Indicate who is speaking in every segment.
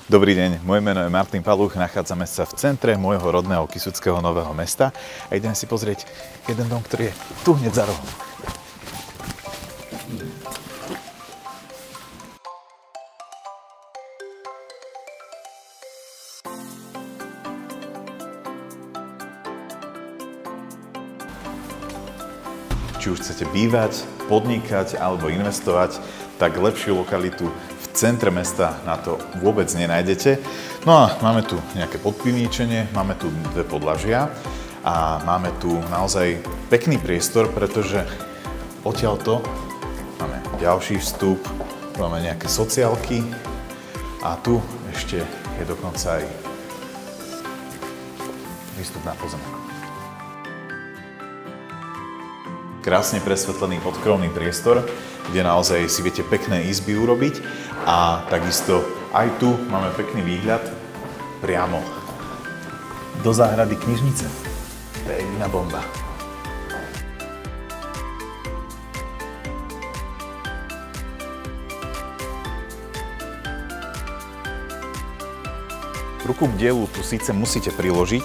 Speaker 1: Dobrý deň, moje meno je Martin Paluch, nachádzame sa v centre môjho rodného Kysuckého Nového Mesta a ideme si pozrieť jeden dom, ktorý je tu hneď za rohom. Či už chcete bývať, podnikať alebo investovať, tak lepšiu lokalitu v centre mesta na to vôbec nenájdete. No a máme tu nejaké podpivníčenie, máme tu dve podlažia a máme tu naozaj pekný priestor, pretože odtiaľto máme ďalší vstup, máme nejaké sociálky a tu ešte je dokonca aj výstup na pozemek. Krásne presvetlený podkrovný priestor, kde naozaj si viete pekné izby urobiť a takisto aj tu máme pekný výhľad priamo do záhrady knižnice. To je iná bomba. Ruku k dielu tu síce musíte priložiť,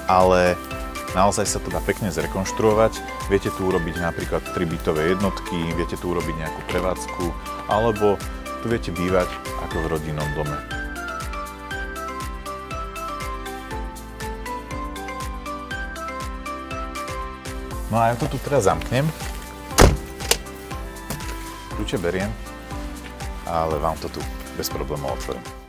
Speaker 1: ale naozaj sa to dá pekne zrekonštruovať. Viete tu urobiť napríklad 3 bytové jednotky, viete tu urobiť nejakú prevádzku, alebo tu viete bývať ako v rodinnom dome. No a ja to tu teraz zamknem. Kľúče beriem, ale vám to tu bez problémov otvorím.